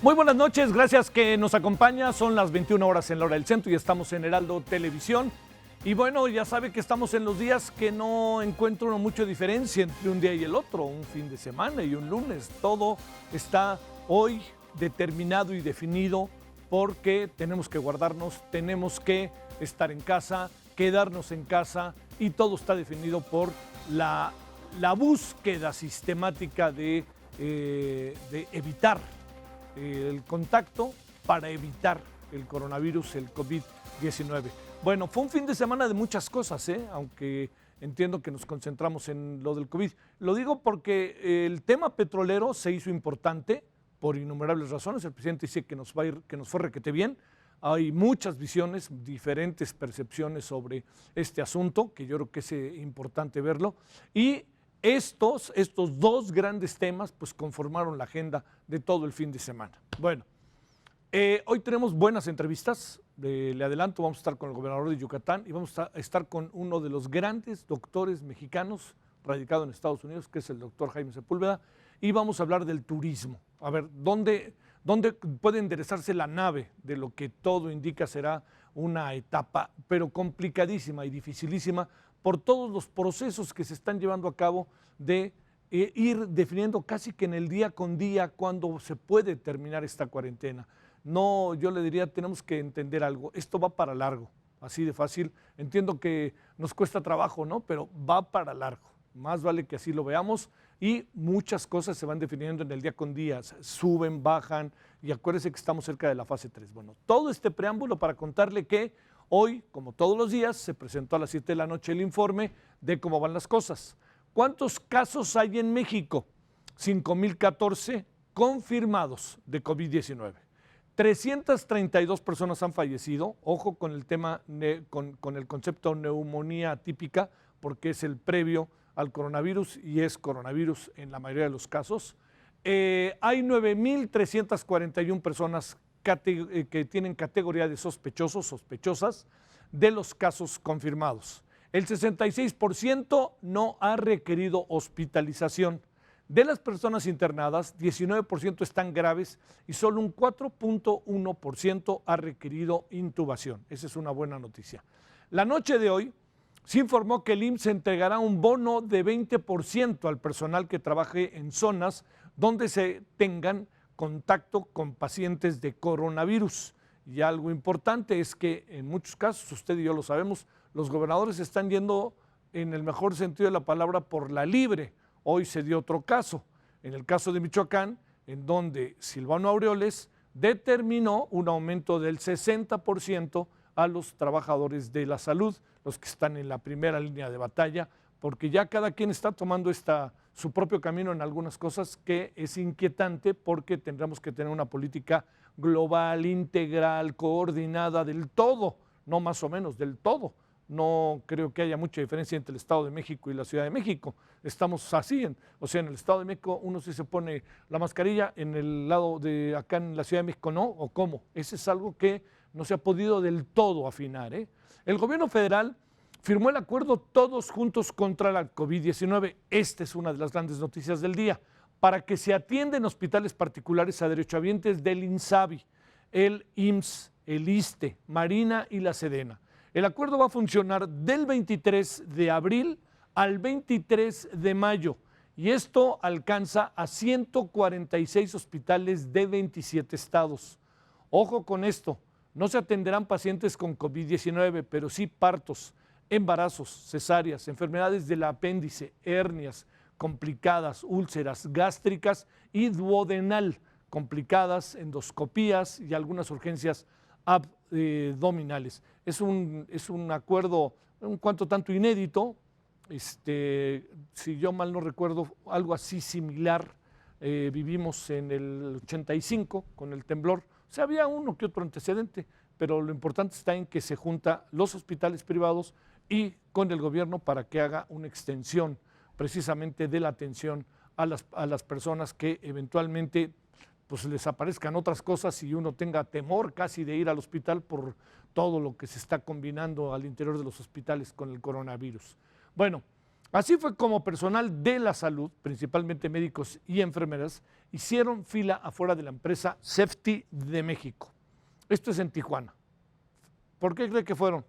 Muy buenas noches, gracias que nos acompaña. Son las 21 horas en la hora del centro y estamos en Heraldo Televisión. Y bueno, ya sabe que estamos en los días que no encuentro mucha diferencia entre un día y el otro, un fin de semana y un lunes. Todo está hoy determinado y definido porque tenemos que guardarnos, tenemos que estar en casa, quedarnos en casa y todo está definido por la búsqueda sistemática de evitar el contacto para evitar el coronavirus, el COVID-19. Bueno, fue un fin de semana de muchas cosas, aunque entiendo que nos concentramos en lo del COVID. Lo digo porque el tema petrolero se hizo importante por innumerables razones. El presidente dice que nos va a ir, que nos fue requete bien. Hay muchas visiones, diferentes percepciones sobre este asunto, que yo creo que es importante verlo. Y estos dos grandes temas pues conformaron la agenda de todo el fin de semana. Bueno, hoy tenemos buenas entrevistas. Le adelanto, vamos a estar con el gobernador de Yucatán y vamos a estar con uno de los grandes doctores mexicanos radicado en Estados Unidos, que es el doctor Jaime Sepúlveda, y vamos a hablar del turismo. A ver, ¿dónde puede enderezarse la nave de lo que todo indica será una etapa, pero complicadísima y dificilísima por todos los procesos que se están llevando a cabo de ir definiendo casi que en el día con día cuándo se puede terminar esta cuarentena? No, yo le diría, tenemos que entender algo, esto va para largo, así de fácil. Entiendo que nos cuesta trabajo, ¿no? Pero va para largo, más vale que así lo veamos y muchas cosas se van definiendo en el día con día, suben, bajan y acuérdense que estamos cerca de la fase 3. Bueno, todo este preámbulo para contarle que hoy, como todos los días, se presentó a las 7 de la noche el informe de cómo van las cosas. ¿Cuántos casos hay en México? 5,014 confirmados de COVID-19. 332 personas han fallecido. Ojo con el tema, con el concepto neumonía atípica, porque es el previo al coronavirus y es coronavirus en la mayoría de los casos. Hay 9,341 personas que tienen categoría de sospechosos, sospechosas de los casos confirmados. El 66% no ha requerido hospitalización. De las personas internadas, 19% están graves y solo un 4,1% ha requerido intubación. Esa es una buena noticia. La noche de hoy se informó que el IMSS entregará un bono de 20% al personal que trabaje en zonas donde se tengan contacto con pacientes de coronavirus. Y algo importante es que en muchos casos, usted y yo lo sabemos, los gobernadores están yendo en el mejor sentido de la palabra por la libre. Hoy se dio otro caso, en el caso de Michoacán, en donde Silvano Aureoles determinó un aumento del 60% a los trabajadores de la salud, los que están en la primera línea de batalla, porque ya cada quien está tomando su propio camino en algunas cosas, que es inquietante porque tendremos que tener una política global, integral, coordinada del todo, no más o menos, del todo. No creo que haya mucha diferencia entre el Estado de México y la Ciudad de México. Estamos así, en el Estado de México uno sí se pone la mascarilla, en el lado de acá en la Ciudad de México no, ¿o cómo? Ese es algo que no se ha podido del todo afinar. El gobierno federal firmó el acuerdo Todos Juntos contra la COVID-19. Esta es una de las grandes noticias del día, para que se atiendan hospitales particulares a derechohabientes del INSABI, el IMSS, el ISSSTE, Marina y la Sedena. El acuerdo va a funcionar del 23 de abril al 23 de mayo y esto alcanza a 146 hospitales de 27 estados. Ojo con esto, no se atenderán pacientes con COVID-19, pero sí partos, embarazos, cesáreas, enfermedades del apéndice, hernias complicadas, úlceras gástricas y duodenal complicadas, endoscopías y algunas urgencias abdominales. Es un acuerdo un cuanto tanto inédito. Si yo mal no recuerdo, algo así similar vivimos en el 85 con el temblor. O sea, había uno que otro antecedente, pero lo importante está en que se junta los hospitales privados y con el gobierno para que haga una extensión precisamente de la atención a las personas que eventualmente pues les aparezcan otras cosas y uno tenga temor casi de ir al hospital por todo lo que se está combinando al interior de los hospitales con el coronavirus. Bueno, Así fue como personal de la salud, principalmente médicos y enfermeras, hicieron fila afuera de la empresa Safety de México. Esto es en Tijuana. ¿Por qué cree que fueron?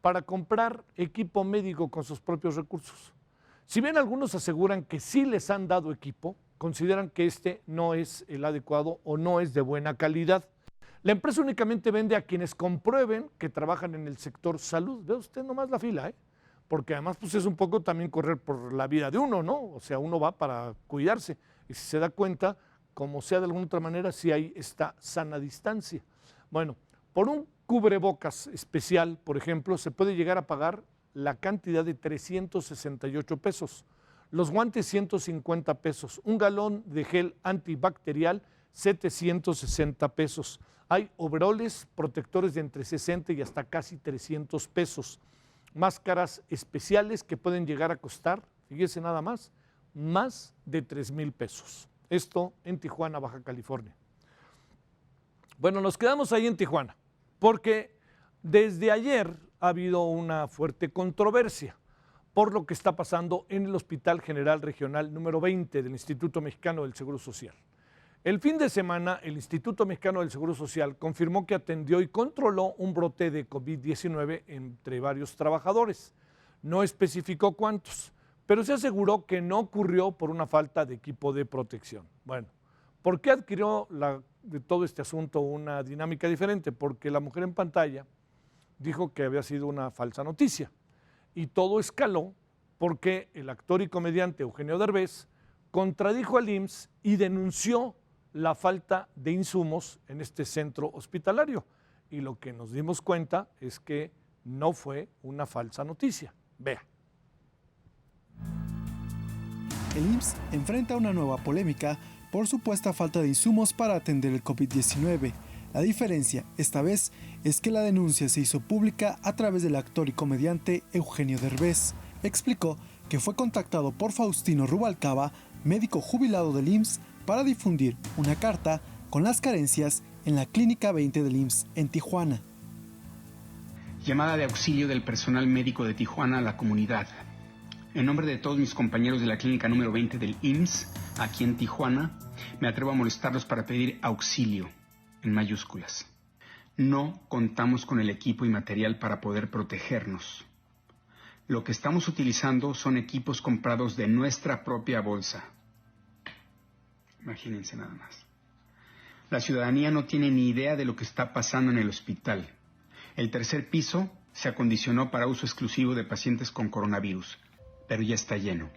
Para comprar equipo médico con sus propios recursos. Si bien algunos aseguran que sí les han dado equipo, consideran que este no es el adecuado o no es de buena calidad. La empresa únicamente vende a quienes comprueben que trabajan en el sector salud. Ve usted nomás la fila, porque además pues es un poco también correr por la vida de uno, ¿no? O sea, uno va para cuidarse y si se da cuenta, como sea de alguna otra manera, si hay esta sana distancia. Bueno, por un cubrebocas especial, por ejemplo, se puede llegar a pagar la cantidad de 368 pesos, los guantes 150 pesos, un galón de gel antibacterial 760 pesos. Hay overoles protectores de entre 60 y hasta casi 300 pesos. Máscaras especiales que pueden llegar a costar, fíjese nada más de 3,000 pesos. Esto en Tijuana, Baja California. Bueno, nos quedamos ahí en Tijuana, porque desde ayer ha habido una fuerte controversia por lo que está pasando en el Hospital General Regional número 20 del Instituto Mexicano del Seguro Social. El fin de semana, el Instituto Mexicano del Seguro Social confirmó que atendió y controló un brote de COVID-19 entre varios trabajadores. No especificó cuántos, pero se aseguró que no ocurrió por una falta de equipo de protección. Bueno, ¿por qué adquirió de todo este asunto una dinámica diferente? Porque la mujer en pantalla dijo que había sido una falsa noticia y todo escaló porque el actor y comediante Eugenio Derbez contradijo al IMSS y denunció la falta de insumos en este centro hospitalario. Y lo que nos dimos cuenta es que no fue una falsa noticia. Vea. El IMSS enfrenta una nueva polémica por supuesta falta de insumos para atender el COVID-19. La diferencia, esta vez, es que la denuncia se hizo pública a través del actor y comediante Eugenio Derbez. Explicó que fue contactado por Faustino Rubalcaba, médico jubilado del IMSS, para difundir una carta con las carencias en la Clínica 20 del IMSS en Tijuana. Llamada de auxilio del personal médico de Tijuana a la comunidad. En nombre de todos mis compañeros de la Clínica número 20 del IMSS, aquí en Tijuana, me atrevo a molestarlos para pedir auxilio, en mayúsculas. No contamos con el equipo y material para poder protegernos. Lo que estamos utilizando son equipos comprados de nuestra propia bolsa. Imagínense nada más. La ciudadanía no tiene ni idea de lo que está pasando en el hospital. El tercer piso se acondicionó para uso exclusivo de pacientes con coronavirus, pero ya está lleno.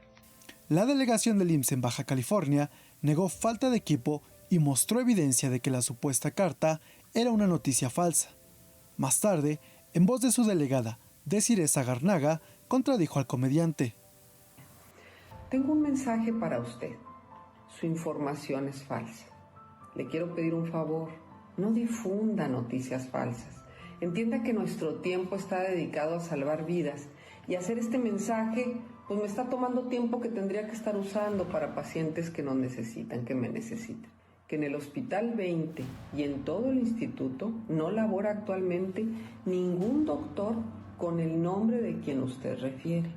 La delegación del IMSS en Baja California negó falta de equipo y mostró evidencia de que la supuesta carta era una noticia falsa. Más tarde, en voz de su delegada, Desiree Sagarnaga, contradijo al comediante. Tengo un mensaje para usted. Su información es falsa. Le quiero pedir un favor. No difunda noticias falsas. Entienda que nuestro tiempo está dedicado a salvar vidas y hacer este mensaje pues me está tomando tiempo que tendría que estar usando para pacientes que nos necesitan, que me necesitan. Que en el Hospital 20 y en todo el instituto no labora actualmente ningún doctor con el nombre de quien usted refiere.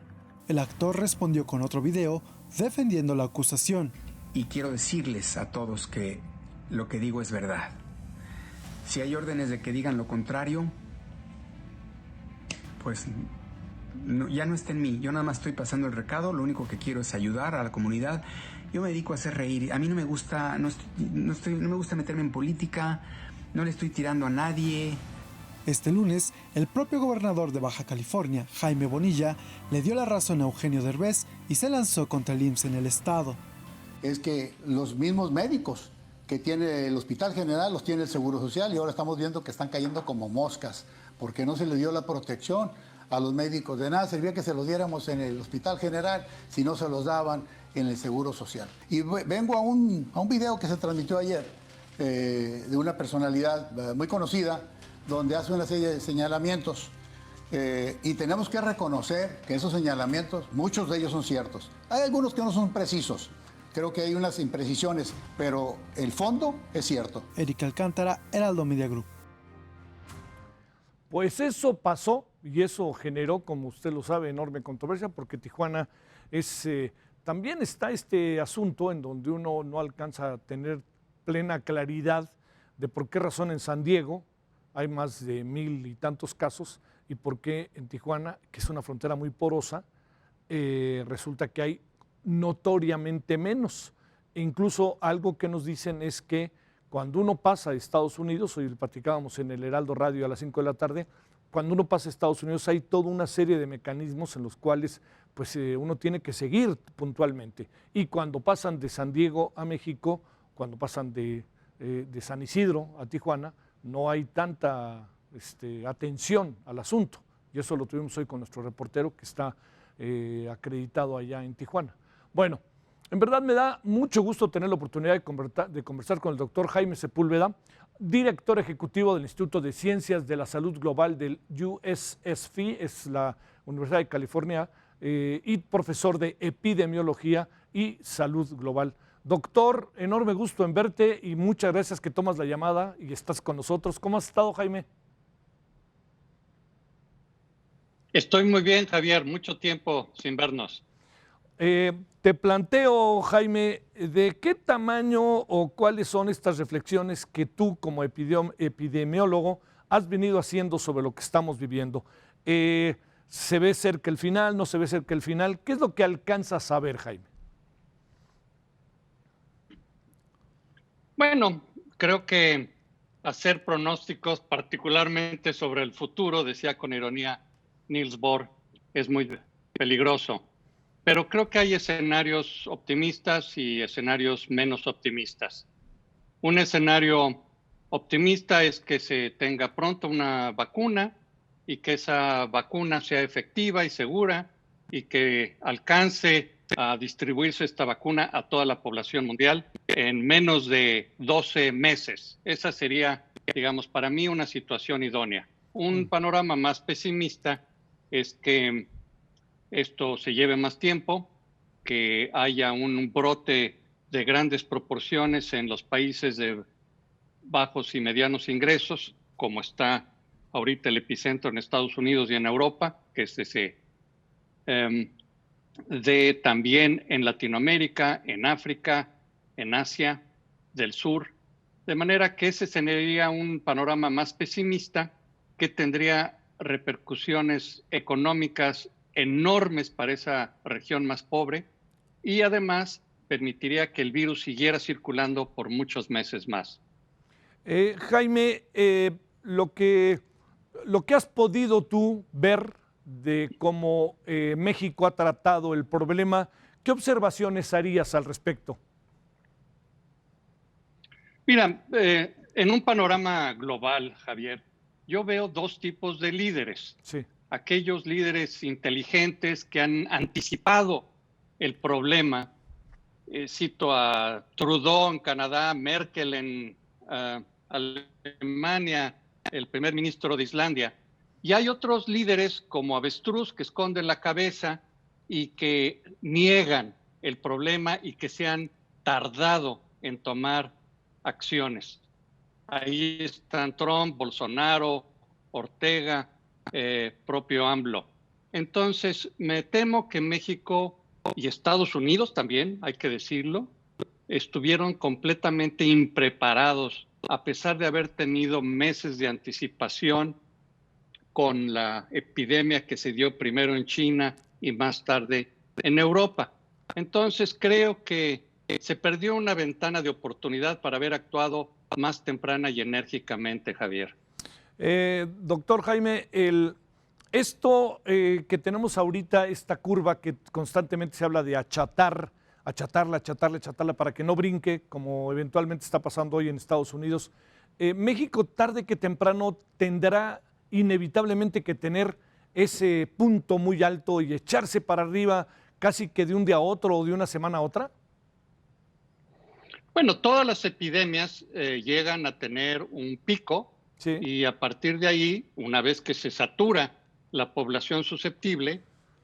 El actor respondió con otro video defendiendo la acusación. Y quiero decirles a todos que lo que digo es verdad. Si hay órdenes de que digan lo contrario, pues ya no está en mí. Yo nada más estoy pasando el recado, lo único que quiero es ayudar a la comunidad. Yo me dedico a hacer reír. A mí no me gusta, no me gusta meterme en política, no le estoy tirando a nadie. Este lunes, el propio gobernador de Baja California, Jaime Bonilla, le dio la razón a Eugenio Derbez y se lanzó contra el IMSS en el estado. Es que los mismos médicos que tiene el Hospital General los tiene el Seguro Social y ahora estamos viendo que están cayendo como moscas porque no se le dio la protección a los médicos. De nada servía que se los diéramos en el Hospital General si no se los daban en el Seguro Social. Y vengo a un video que se transmitió ayer de una personalidad muy conocida donde hace una serie de señalamientos y tenemos que reconocer que esos señalamientos, muchos de ellos son ciertos. Hay algunos que no son precisos. Creo que hay unas imprecisiones, pero el fondo es cierto. Erika Alcántara, Heraldo Media Group. Pues eso pasó y eso generó, como usted lo sabe, enorme controversia, porque Tijuana es, también está este asunto en donde uno no alcanza a tener plena claridad de por qué razón en San Diego hay más de 1000 y tantos casos y por qué en Tijuana, que es una frontera muy porosa, resulta que hay notoriamente menos. E incluso algo que nos dicen es que cuando uno pasa a Estados Unidos, hoy platicábamos en el Heraldo Radio a las 5 de la tarde, cuando uno pasa a Estados Unidos hay toda una serie de mecanismos en los cuales pues, uno tiene que seguir puntualmente. Y cuando pasan de San Diego a México, cuando pasan de San Isidro a Tijuana, no hay tanta atención al asunto. Y eso lo tuvimos hoy con nuestro reportero que está acreditado allá en Tijuana. Bueno, en verdad me da mucho gusto tener la oportunidad de conversar con el doctor Jaime Sepúlveda, director ejecutivo del Instituto de Ciencias de la Salud Global del USSF, es la Universidad de California, y profesor de Epidemiología y Salud Global. Doctor, enorme gusto en verte y muchas gracias que tomas la llamada y estás con nosotros. ¿Cómo has estado, Jaime? Estoy muy bien, Javier, mucho tiempo sin vernos. Te planteo, Jaime, ¿de qué tamaño o cuáles son estas reflexiones que tú como epidemiólogo has venido haciendo sobre lo que estamos viviendo? ¿Se ve cerca el final? ¿No se ve cerca el final? ¿Qué es lo que alcanzas a ver, Jaime? Bueno, creo que hacer pronósticos, particularmente sobre el futuro, decía con ironía Niels Bohr, es muy peligroso. Pero creo que hay escenarios optimistas y escenarios menos optimistas. Un escenario optimista es que se tenga pronto una vacuna y que esa vacuna sea efectiva y segura y que alcance a distribuirse esta vacuna a toda la población mundial en menos de 12 meses. Esa sería, digamos, para mí una situación idónea. Un panorama más pesimista es que esto se lleve más tiempo, que haya un brote de grandes proporciones en los países de bajos y medianos ingresos, como está ahorita el epicentro en Estados Unidos y en Europa, que es ese, de también en Latinoamérica, en África, en Asia del Sur, de manera que ese sería un panorama más pesimista que tendría repercusiones económicas enormes para esa región más pobre y además permitiría que el virus siguiera circulando por muchos meses más. Jaime, lo que has podido tú ver de cómo México ha tratado el problema, ¿qué observaciones harías al respecto? Mira, en un panorama global, Javier, yo veo dos tipos de líderes. Sí. Aquellos líderes inteligentes que han anticipado el problema. Cito a Trudeau en Canadá, Merkel en Alemania, el primer ministro de Islandia. Y hay otros líderes como Avestruz que esconden la cabeza y que niegan el problema y que se han tardado en tomar acciones. Ahí están Trump, Bolsonaro, Ortega, propio AMLO. Entonces, me temo que México y Estados Unidos también, hay que decirlo, estuvieron completamente impreparados, a pesar de haber tenido meses de anticipación con la epidemia que se dio primero en China y más tarde en Europa. Entonces, creo que se perdió una ventana de oportunidad para haber actuado más temprana y enérgicamente, Javier. Doctor Jaime, esto que tenemos ahorita, esta curva que constantemente se habla de achatarla para que no brinque, como eventualmente está pasando hoy en Estados Unidos, México tarde que temprano tendrá inevitablemente que tener ese punto muy alto y echarse para arriba casi que de un día a otro o de una semana a otra. Bueno, todas las epidemias llegan a tener un pico. Sí. Y a partir de ahí, una vez que se satura la población susceptible,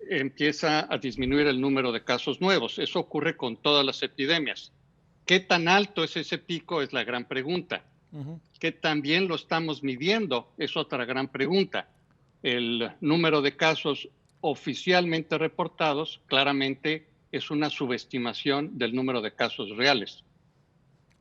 empieza a disminuir el número de casos nuevos. Eso ocurre con todas las epidemias. ¿Qué tan alto es ese pico? Es la gran pregunta. ¿Qué tan bien lo estamos midiendo? Es otra gran pregunta. el número de casos oficialmente reportados claramente es una subestimación del número de casos reales.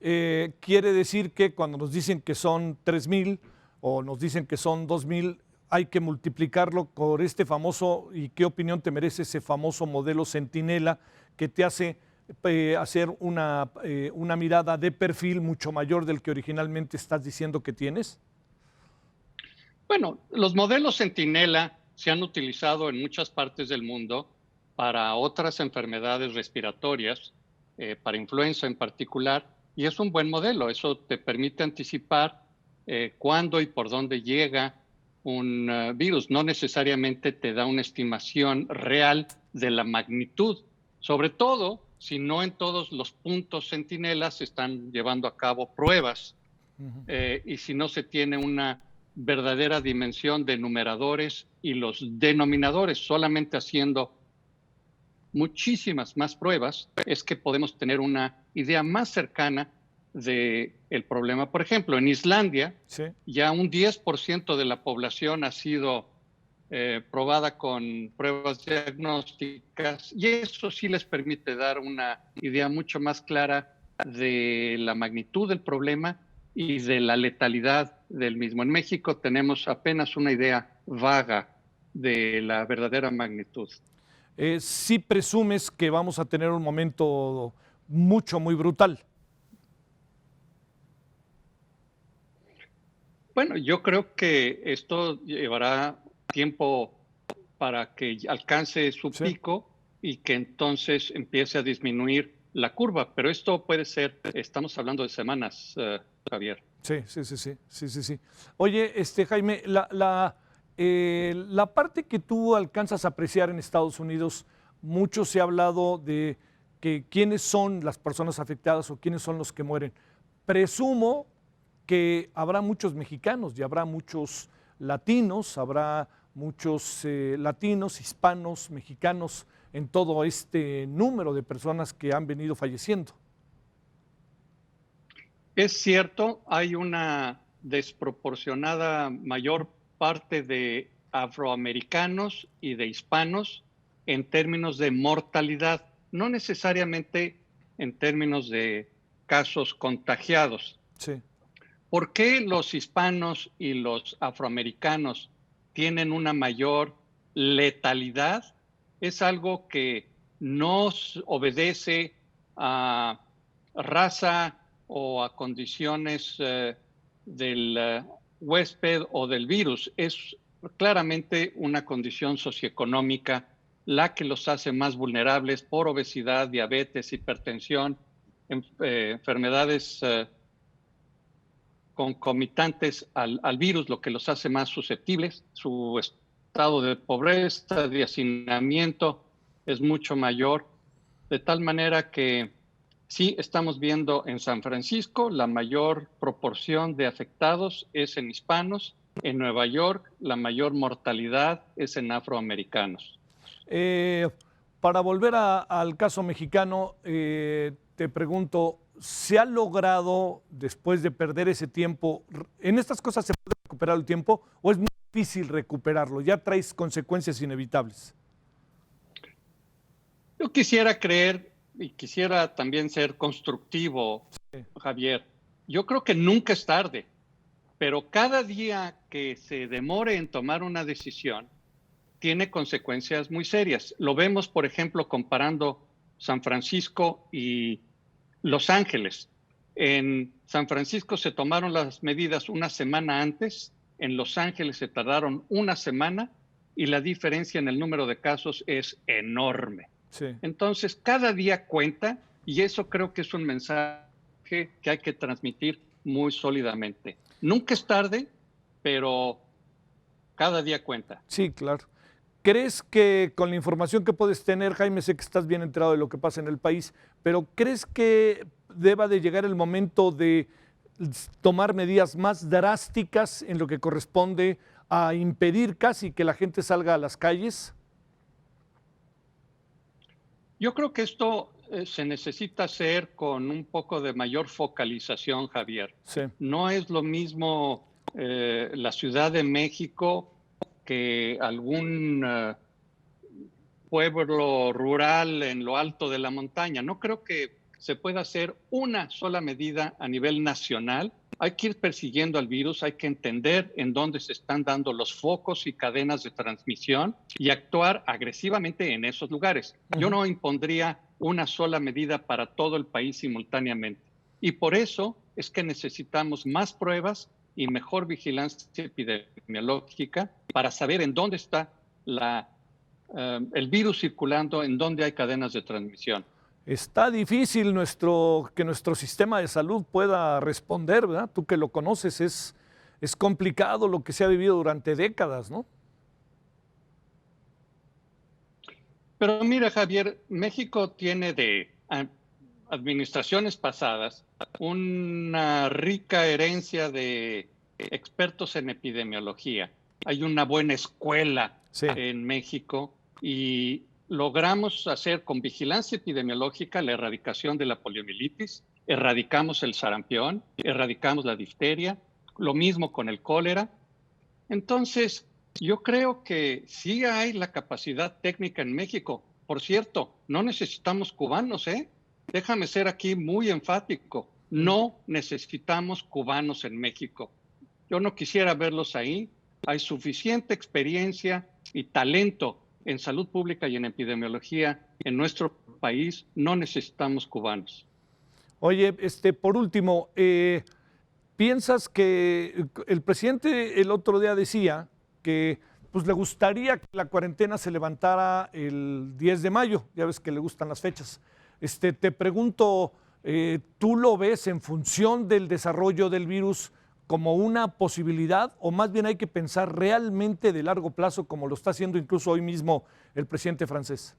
Quiere decir que cuando nos dicen que son 3,000 o nos dicen que son 2,000, hay que multiplicarlo por este famoso, ¿y qué opinión te merece ese famoso modelo Centinela que te hace hacer una mirada de perfil mucho mayor del que originalmente estás diciendo que tienes? Bueno, los modelos Centinela se han utilizado en muchas partes del mundo para otras enfermedades respiratorias, para influenza en particular, y es un buen modelo. Eso te permite anticipar cuándo y por dónde llega un virus. No necesariamente te da una estimación real de la magnitud, sobre todo si no en todos los puntos Centinela se están llevando a cabo pruebas y si no se tiene una verdadera dimensión de numeradores y los denominadores. Solamente haciendo muchísimas más pruebas es que podemos tener una idea más cercana del problema. Por ejemplo, en Islandia, sí, ya un 10% de la población ha sido probada con pruebas diagnósticas, y eso sí les permite dar una idea mucho más clara de la magnitud del problema y de la letalidad del mismo. En México tenemos apenas una idea vaga de la verdadera magnitud. Sí presumes que vamos a tener un momento muy brutal. Bueno, yo creo que esto llevará tiempo para que alcance su pico y que entonces empiece a disminuir la curva, pero esto puede ser, estamos hablando de semanas, Javier. Sí. Oye, Jaime, la parte que tú alcanzas a apreciar en Estados Unidos, mucho se ha hablado de que quiénes son las personas afectadas o quiénes son los que mueren. Presumo que habrá muchos mexicanos y habrá muchos latinos, habrá muchos latinos, hispanos, mexicanos en todo este número de personas que han venido falleciendo. Es cierto, hay una desproporcionada mayor parte de afroamericanos y de hispanos en términos de mortalidad, no necesariamente en términos de casos contagiados. Sí. ¿Por qué los hispanos y los afroamericanos tienen una mayor letalidad? Es algo que no obedece a raza o a condiciones del huésped o del virus. Es claramente una condición socioeconómica la que los hace más vulnerables por obesidad, diabetes, hipertensión, enfermedades concomitantes al virus, lo que los hace más susceptibles. Su estado de pobreza, de hacinamiento es mucho mayor, de tal manera que sí estamos viendo en San Francisco la mayor proporción de afectados es en hispanos, en Nueva York la mayor mortalidad es en afroamericanos. Para volver al caso mexicano, te pregunto, ¿se ha logrado, después de perder ese tiempo, en estas cosas se puede recuperar el tiempo o es muy difícil recuperarlo? ¿Ya traes consecuencias inevitables? Yo quisiera creer y quisiera también ser constructivo, sí, Javier. Yo creo que nunca es tarde, pero cada día que se demore en tomar una decisión tiene consecuencias muy serias. Lo vemos, por ejemplo, comparando San Francisco y Los Ángeles. En San Francisco se tomaron las medidas una semana antes, en Los Ángeles se tardaron una semana y la diferencia en el número de casos es enorme. Sí. Entonces, cada día cuenta y eso creo que es un mensaje que hay que transmitir muy sólidamente. Nunca es tarde, pero cada día cuenta. Sí, claro. ¿Crees que con la información que puedes tener, Jaime, sé que estás bien enterado de lo que pasa en el país, pero crees que deba de llegar el momento de tomar medidas más drásticas en lo que corresponde a impedir casi que la gente salga a las calles? Yo creo que esto se necesita hacer con un poco de mayor focalización, Javier. Sí. No es lo mismo la Ciudad de México que algún pueblo rural en lo alto de la montaña. No creo que se pueda hacer una sola medida a nivel nacional. Hay que ir persiguiendo al virus, hay que entender en dónde se están dando los focos y cadenas de transmisión y actuar agresivamente en esos lugares. Yo no impondría una sola medida para todo el país simultáneamente. Y por eso es que necesitamos más pruebas y mejor vigilancia epidemiológica para saber en dónde está el virus circulando, en dónde hay cadenas de transmisión. Está difícil que nuestro sistema de salud pueda responder, ¿verdad? Tú que lo conoces, es complicado lo que se ha vivido durante décadas, ¿no? Pero mira, Javier, México tiene de administraciones pasadas una rica herencia de expertos en epidemiología. Hay una buena escuela en México y logramos hacer con vigilancia epidemiológica la erradicación de la poliomielitis, erradicamos el sarampión, erradicamos la difteria, lo mismo con el cólera. Entonces, yo creo que sí hay la capacidad técnica en México. Por cierto, no necesitamos cubanos, ¿eh? Déjame ser aquí muy enfático. No necesitamos cubanos en México. Yo no quisiera verlos ahí. Hay suficiente experiencia y talento en salud pública y en epidemiología en nuestro país. No necesitamos cubanos. Oye, por último, ¿piensas que el presidente el otro día decía que pues, le gustaría que la cuarentena se levantara el 10 de mayo? Ya ves que le gustan las fechas. Te pregunto, ¿tú lo ves en función del desarrollo del virus como una posibilidad o más bien hay que pensar realmente de largo plazo como lo está haciendo incluso hoy mismo el presidente francés?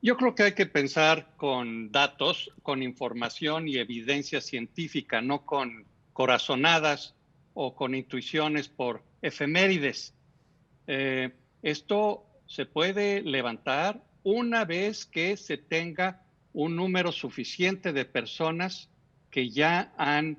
Yo creo que hay que pensar con datos, con información y evidencia científica, no con corazonadas o con intuiciones por efemérides. Esto se puede levantar una vez que se tenga un número suficiente de personas que ya han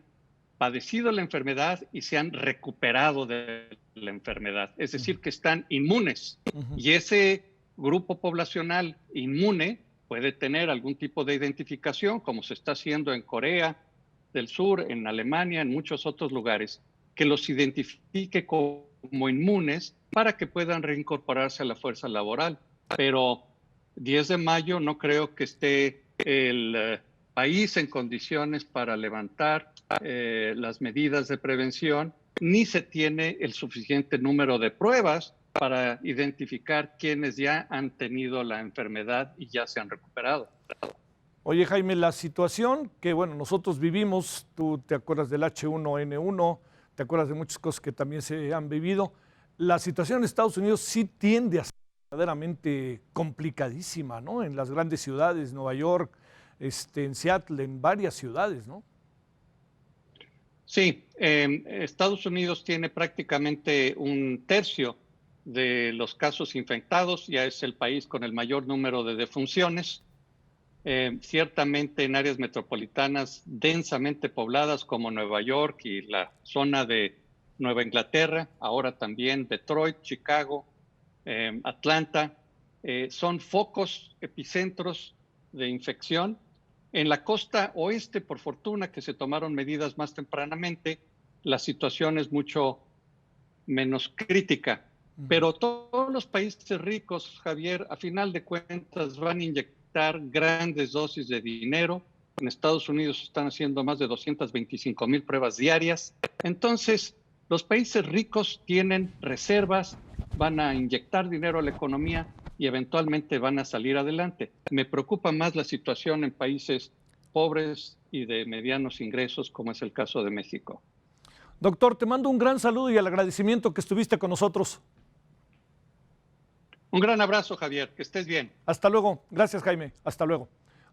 padecido la enfermedad y se han recuperado de la enfermedad, es decir, que están inmunes. Y ese grupo poblacional inmune puede tener algún tipo de identificación, como se está haciendo en Corea del Sur, en Alemania, en muchos otros lugares, que los identifique como inmunes para que puedan reincorporarse a la fuerza laboral. Pero 10 de mayo no creo que esté el país en condiciones para levantar las medidas de prevención, ni se tiene el suficiente número de pruebas para identificar quienes ya han tenido la enfermedad y ya se han recuperado. Oye, Jaime, la situación que, bueno, nosotros vivimos, tú te acuerdas del H1N1, te acuerdas de muchas cosas que también se han vivido, la situación en Estados Unidos sí tiende a ser verdaderamente complicadísima, ¿no? En las grandes ciudades, Nueva York, en Seattle, en varias ciudades, ¿no? Sí, Estados Unidos tiene prácticamente un tercio de los casos infectados, ya es el país con el mayor número de defunciones. Ciertamente en áreas metropolitanas densamente pobladas como Nueva York y la zona de Nueva Inglaterra, ahora también Detroit, Chicago, Atlanta, son focos, epicentros de infección. En la costa oeste, por fortuna que se tomaron medidas más tempranamente, la situación es mucho menos crítica. Pero todos los países ricos, Javier, a final de cuentas van a inyectar grandes dosis de dinero. En Estados Unidos están haciendo más de 225,000 pruebas diarias. Entonces, los países ricos tienen reservas, van a inyectar dinero a la economía y eventualmente van a salir adelante. Me preocupa más la situación en países pobres y de medianos ingresos, como es el caso de México. Doctor, te mando un gran saludo y el agradecimiento que estuviste con nosotros. Un gran abrazo, Javier, que estés bien. Hasta luego. Gracias, Jaime. Hasta luego.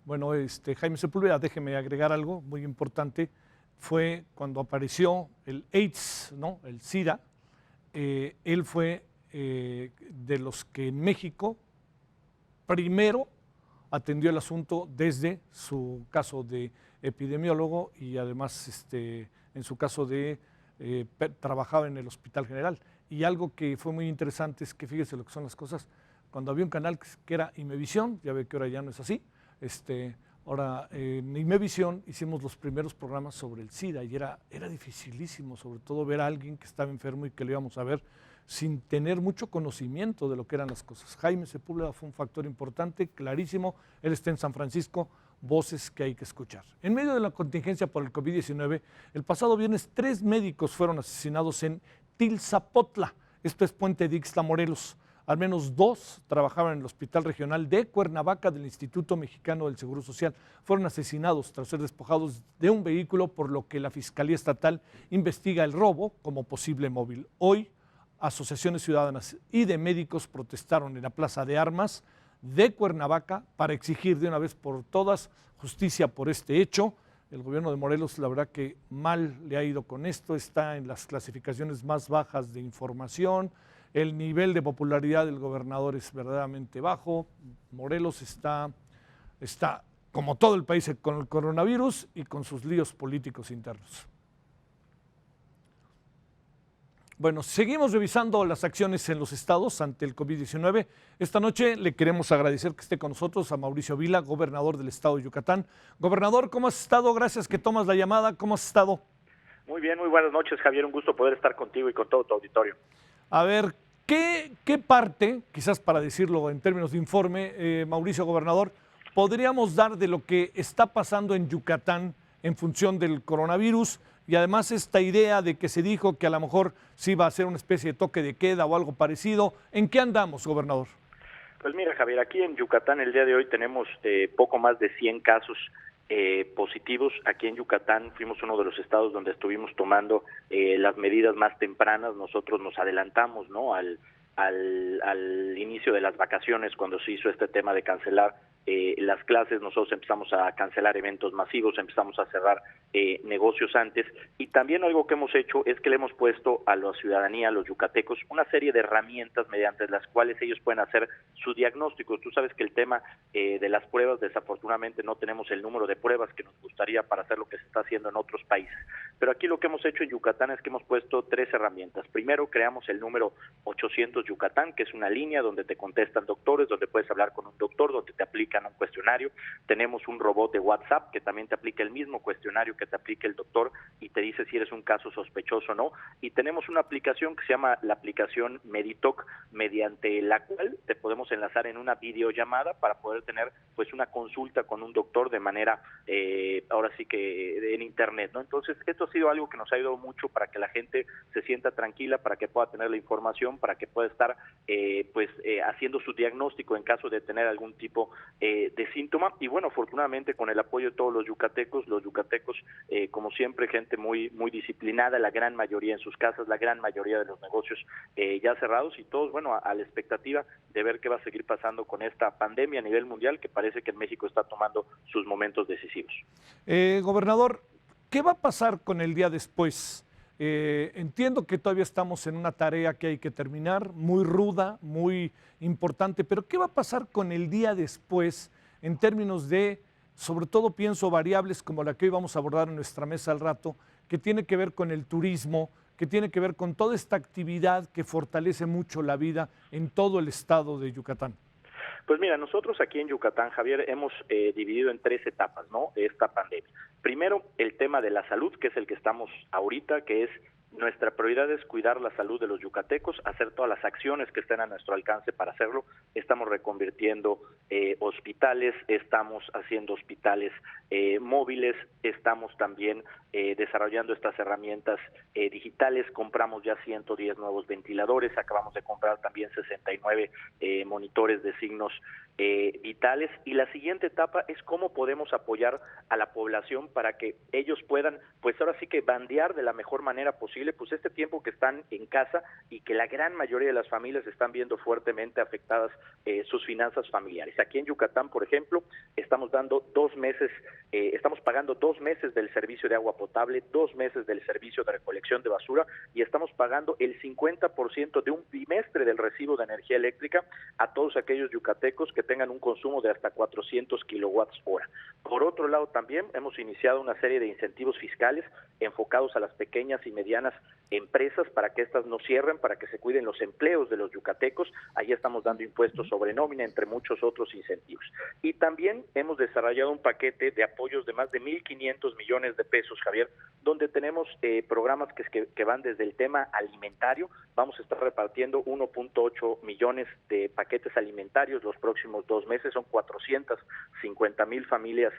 Bueno, Jaime Sepúlveda, déjeme agregar algo muy importante. Fue cuando apareció el AIDS, ¿no? El SIDA. Él fue de los que en México primero atendió el asunto desde su caso de epidemiólogo y además en su caso de trabajaba en el Hospital General. y algo que fue muy interesante es que fíjese lo que son las cosas. Cuando había un canal que era Imevisión, ya ve que ahora ya no es así, ahora en Imevisión hicimos los primeros programas sobre el SIDA y era dificilísimo, sobre todo ver a alguien que estaba enfermo y que lo íbamos a ver sin tener mucho conocimiento de lo que eran las cosas. Jaime Sepúlveda fue un factor importante, clarísimo, él está en San Francisco, voces que hay que escuchar. En medio de la contingencia por el COVID-19, el pasado viernes 3 médicos fueron asesinados en Tilzapotla, esto es Puente de Ixtla, Morelos. Al menos 2 trabajaban en el Hospital Regional de Cuernavaca del Instituto Mexicano del Seguro Social. Fueron asesinados tras ser despojados de un vehículo, por lo que la Fiscalía Estatal investiga el robo como posible móvil. Hoy, asociaciones ciudadanas y de médicos protestaron en la Plaza de Armas de Cuernavaca para exigir de una vez por todas justicia por este hecho. El gobierno de Morelos, la verdad que mal le ha ido con esto, está en las clasificaciones más bajas de información, el nivel de popularidad del gobernador es verdaderamente bajo, Morelos está como todo el país con el coronavirus y con sus líos políticos internos. Bueno, seguimos revisando las acciones en los estados ante el COVID-19. Esta noche le queremos agradecer que esté con nosotros a Mauricio Vila, gobernador del estado de Yucatán. Gobernador, ¿cómo has estado? Gracias que tomas la llamada. ¿Cómo has estado? Muy bien, muy buenas noches, Javier. Un gusto poder estar contigo y con todo tu auditorio. A ver, ¿qué parte, quizás para decirlo en términos de informe, Mauricio, gobernador, podríamos dar de lo que está pasando en Yucatán en función del coronavirus? Y además esta idea de que se dijo que a lo mejor sí iba a ser una especie de toque de queda o algo parecido. ¿En qué andamos, gobernador? Pues mira, Javier, aquí en Yucatán el día de hoy tenemos poco más de 100 casos positivos. Aquí en Yucatán fuimos uno de los estados donde estuvimos tomando las medidas más tempranas. Nosotros nos adelantamos, ¿no?, al inicio de las vacaciones, cuando se hizo este tema de cancelar las clases. Nosotros empezamos a cancelar eventos masivos, empezamos a cerrar negocios antes, y también algo que hemos hecho es que le hemos puesto a la ciudadanía, a los yucatecos, una serie de herramientas mediante las cuales ellos pueden hacer su diagnóstico. Tú sabes que el tema de las pruebas, desafortunadamente no tenemos el número de pruebas que nos gustaría para hacer lo que se está haciendo en otros países, pero aquí lo que hemos hecho en Yucatán es que hemos puesto 3 herramientas. Primero, creamos el número 800 Yucatán, que es una línea donde te contestan doctores, donde puedes hablar con un doctor, donde te aplican un cuestionario. Tenemos un robot de WhatsApp que también te aplica el mismo cuestionario que te aplica el doctor y te dice si eres un caso sospechoso o no. Y tenemos una aplicación que se llama la aplicación Meditoc, mediante la cual te podemos enlazar en una videollamada para poder tener pues una consulta con un doctor de manera ahora sí que en internet, ¿no? Entonces esto ha sido algo que nos ha ayudado mucho para que la gente se sienta tranquila, para que pueda tener la información, para que pueda estar haciendo su diagnóstico en caso de tener algún tipo de síntoma. Y bueno, afortunadamente con el apoyo de todos los yucatecos como siempre, gente muy disciplinada, la gran mayoría en sus casas, la gran mayoría de los negocios ya cerrados, y todos, bueno, a la expectativa de ver qué va a seguir pasando con esta pandemia a nivel mundial, que parece que en México está tomando sus momentos decisivos. Gobernador, ¿qué va a pasar con el día después? Entiendo que todavía estamos en una tarea que hay que terminar, muy ruda, muy importante, pero ¿qué va a pasar con el día después en términos de, sobre todo pienso, variables como la que hoy vamos a abordar en nuestra mesa al rato, que tiene que ver con el turismo, que tiene que ver con toda esta actividad que fortalece mucho la vida en todo el estado de Yucatán? Pues mira, nosotros aquí en Yucatán, Javier, hemos dividido en 3 etapas, ¿no?, de esta pandemia. Primero, el tema de la salud, que es el que estamos ahorita, que es nuestra prioridad es cuidar la salud de los yucatecos, hacer todas las acciones que estén a nuestro alcance para hacerlo. Estamos reconvirtiendo hospitales, estamos haciendo hospitales móviles, estamos también desarrollando estas herramientas digitales. Compramos ya 110 nuevos ventiladores, acabamos de comprar también 69 monitores de signos vitales, y la siguiente etapa es cómo podemos apoyar a la población para que ellos puedan, pues ahora sí que bandear de la mejor manera posible, pues este tiempo que están en casa y que la gran mayoría de las familias están viendo fuertemente afectadas sus finanzas familiares. Aquí en Yucatán, por ejemplo, estamos dando 2 meses, estamos pagando 2 meses del servicio de agua potable, 2 meses del servicio de recolección de basura, y estamos pagando el 50% de un bimestre del recibo de energía eléctrica a todos aquellos yucatecos que tengan un consumo de hasta 400 kilowatts hora. Por otro lado, también hemos iniciado una serie de incentivos fiscales enfocados a las pequeñas y medianas empresas para que éstas no cierren, para que se cuiden los empleos de los yucatecos. Ahí estamos dando impuestos sobre nómina, entre muchos otros incentivos. Y también hemos desarrollado un paquete de apoyos de más de 1.500 millones de pesos, Javier, donde tenemos programas que van desde el tema alimentario. Vamos a estar repartiendo 1.8 millones de paquetes alimentarios los próximos 2 meses, son 450,000 familias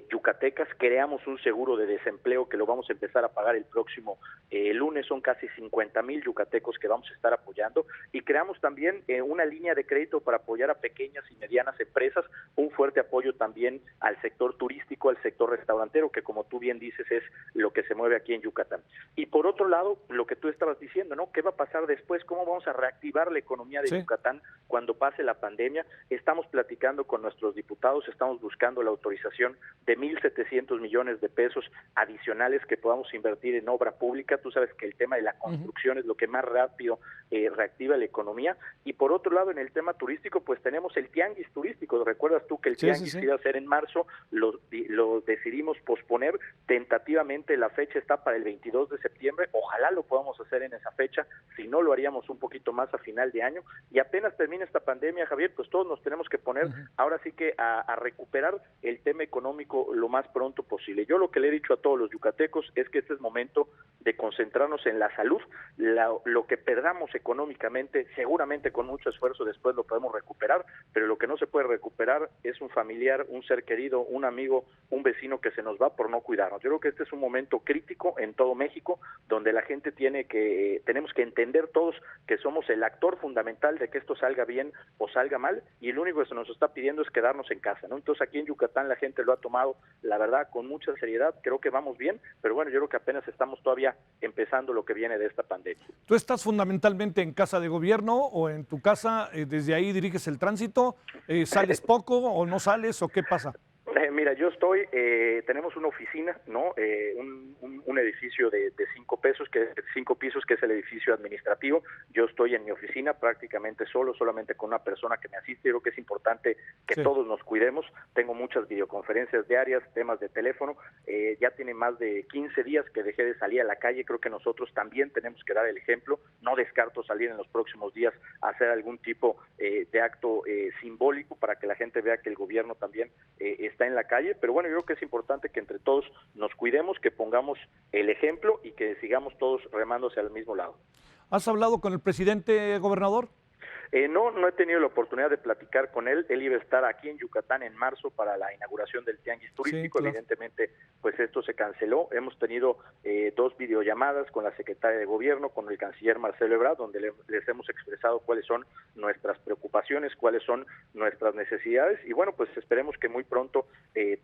yucatecas. Creamos un seguro de desempleo que lo vamos a empezar a pagar el próximo lunes, son casi 50,000 yucatecos que vamos a estar apoyando, y creamos también una línea de crédito para apoyar a pequeñas y medianas empresas, un fuerte apoyo también al sector turístico, al sector restaurantero, que como tú bien dices es lo que se mueve aquí en Yucatán. Y por otro lado, lo que tú estabas diciendo, ¿no? ¿Qué va a pasar después? ¿Cómo vamos a reactivar la economía de Yucatán cuando pase la pandemia? Estamos platicando con nuestros diputados, estamos buscando la autorización de 1.700 millones de pesos adicionales que podamos invertir en obra pública. Tú sabes que el tema de la construcción es lo que más rápido reactiva la economía. Y por otro lado, en el tema turístico, pues tenemos el tianguis turístico. ¿Recuerdas tú que el tianguis iba a ser en marzo? Lo decidimos posponer. Tentativamente la fecha está para el 22 de septiembre. Ojalá lo podamos hacer en esa fecha. Si no, lo haríamos un poquito más a final de año. Y apenas termine esta pandemia, Javier, pues todos nos tenemos que poner ahora sí que a recuperar el tema económico lo más pronto posible. Yo lo que le he dicho a todos los yucatecos es que este es momento de concentrarnos en la salud. Lo que perdamos económicamente, seguramente con mucho esfuerzo después lo podemos recuperar, pero lo que no se puede recuperar es un familiar, un ser querido, un amigo, un vecino que se nos va por no cuidarnos. Yo creo que este es un momento crítico en todo México, donde la gente tenemos que entender todos que somos el actor fundamental de que esto salga bien o salga mal, y lo único que se nos está pidiendo es quedarnos en casa, ¿no? Entonces aquí en Yucatán la gente lo ha tomado, la verdad, con mucha seriedad. Creo que vamos bien, pero bueno, yo creo que apenas estamos todavía empezando lo que viene de esta pandemia. ¿Tú estás fundamentalmente en casa de gobierno o en tu casa, desde ahí diriges el tránsito? ¿Sales poco o no sales o qué pasa? Mira, yo tenemos una oficina, ¿no? Un edificio de 5 pisos, que es el edificio administrativo. Yo estoy en mi oficina prácticamente solamente con una persona que me asiste. Creo que es importante que todos nos cuidemos. Tengo muchas videoconferencias diarias, temas de teléfono. Ya tiene más de 15 días que dejé de salir a la calle. Creo que nosotros también tenemos que dar el ejemplo. No descarto salir en los próximos días a hacer algún tipo de acto simbólico para que la gente vea que el gobierno también está en la calle, pero bueno, yo creo que es importante que entre todos nos cuidemos, que pongamos el ejemplo y que sigamos todos remándose al mismo lado. ¿Has hablado con el presidente, gobernador? No he tenido la oportunidad de platicar con él. Él iba a estar aquí en Yucatán en marzo para la inauguración del tianguis turístico. Claro. Evidentemente, pues esto se canceló. Hemos tenido 2 videollamadas con la secretaria de Gobierno, con el canciller Marcelo Ebrard, donde les hemos expresado cuáles son nuestras preocupaciones, cuáles son nuestras necesidades. Y bueno, pues esperemos que muy pronto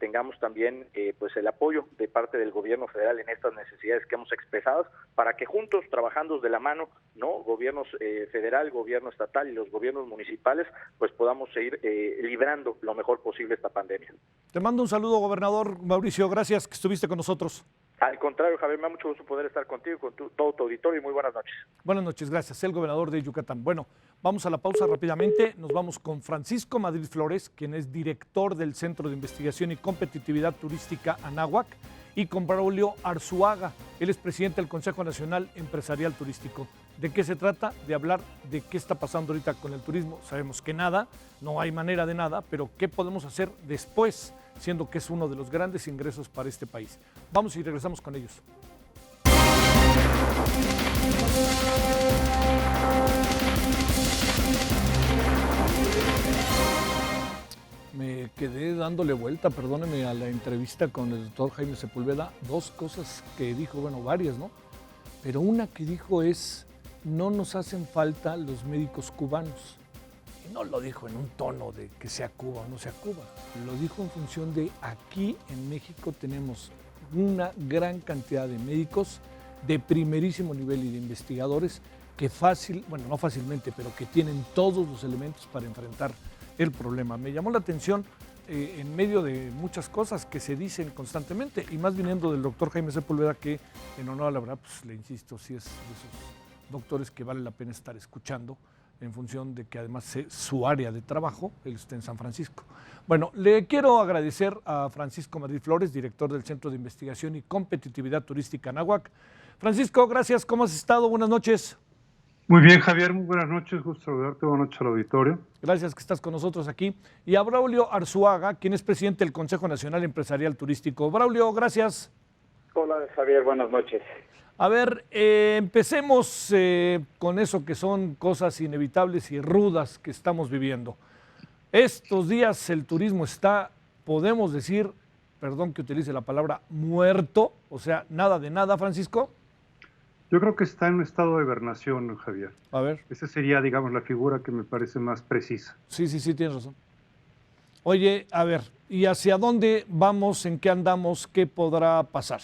tengamos también pues el apoyo de parte del Gobierno federal en estas necesidades que hemos expresado, para que juntos, trabajando de la mano, ¿no? Gobiernos federal, gobierno estatal y los gobiernos municipales, pues podamos seguir librando lo mejor posible esta pandemia. Te mando un saludo, gobernador Mauricio, gracias que estuviste con nosotros. Al contrario, Javier, me da mucho gusto poder estar contigo, con todo tu auditorio, y muy buenas noches. Buenas noches, gracias. El gobernador de Yucatán. Bueno, vamos a la pausa rápidamente. Nos vamos con Francisco Madrid Flores, quien es director del Centro de Investigación y Competitividad Turística Anáhuac, y con Braulio Arzuaga. Él es presidente del Consejo Nacional Empresarial Turístico. ¿De qué se trata? De hablar de qué está pasando ahorita con el turismo. Sabemos que nada, no hay manera de nada, pero ¿qué podemos hacer después, siendo que es uno de los grandes ingresos para este país? Vamos y regresamos con ellos. Me quedé dándole vuelta, perdóneme, a la entrevista con el doctor Jaime Sepúlveda. 2 cosas que dijo, bueno, varias, ¿no? Pero una que dijo es: no nos hacen falta los médicos cubanos. Y no lo dijo en un tono de que sea Cuba o no sea Cuba. Lo dijo en función de aquí en México tenemos una gran cantidad de médicos de primerísimo nivel y de investigadores que no fácilmente, pero que tienen todos los elementos para enfrentar el problema. Me llamó la atención en medio de muchas cosas que se dicen constantemente, y más viniendo del doctor Jaime Sepúlveda, que en honor a la verdad, pues le insisto, sí es de esos doctores que vale la pena estar escuchando, en función de que además su área de trabajo, él está en San Francisco. Bueno, le quiero agradecer a Francisco Madrid Flores, director del Centro de Investigación y Competitividad Turística Anáhuac, Francisco, gracias. ¿Cómo has estado? Buenas noches. Muy bien, Javier. Muy buenas noches. Gusto saludarte. Buenas noches al auditorio. Gracias que estás con nosotros aquí. Y a Braulio Arzuaga, quien es presidente del Consejo Nacional Empresarial Turístico. Braulio, gracias. Hola, Javier. Buenas noches. A ver, empecemos con eso que son cosas inevitables y rudas que estamos viviendo. Estos días el turismo está, podemos decir, perdón que utilice la palabra, muerto, o sea, nada de nada, Francisco. Yo creo que está en un estado de hibernación, Javier. A ver. Esa sería, digamos, la figura que me parece más precisa. Sí, tienes razón. Oye, a ver, ¿y hacia dónde vamos? ¿En qué andamos? ¿Qué podrá pasar?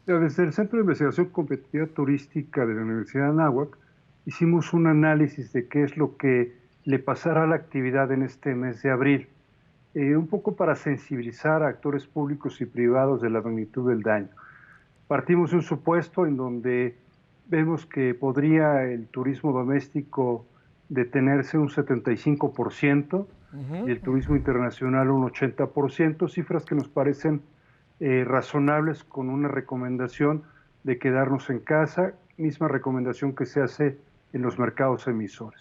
Desde el Centro de Investigación Competitiva Turística de la Universidad de Anáhuac hicimos un análisis de qué es lo que le pasará a la actividad en este mes de abril, un poco para sensibilizar a actores públicos y privados de la magnitud del daño. Partimos de un supuesto en donde vemos que podría el turismo doméstico detenerse un 75% y el turismo internacional un 80%, cifras que nos parecen razonables con una recomendación de quedarnos en casa, misma recomendación que se hace en los mercados emisores.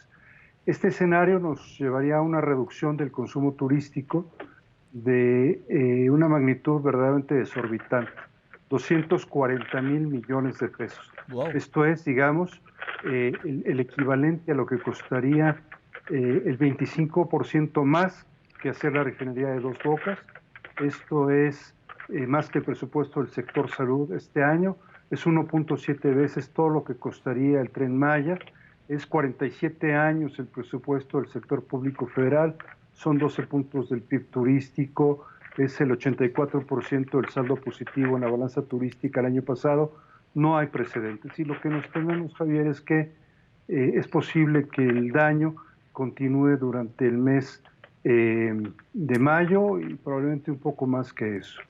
Este escenario nos llevaría a una reducción del consumo turístico de una magnitud verdaderamente desorbitante, 240,000 millones de pesos. Wow. Esto es, digamos, el equivalente a lo que costaría el 25% más que hacer la refinería de Dos Bocas. Esto es más que el presupuesto del sector salud este año, es 1.7 veces todo lo que costaría el Tren Maya, es 47 años el presupuesto del sector público federal, son 12 puntos del PIB turístico, es el 84% del saldo positivo en la balanza turística el año pasado, no hay precedentes. Y lo que nos tememos, Javier, es que es posible que el daño continúe durante el mes de mayo y probablemente un poco más que eso.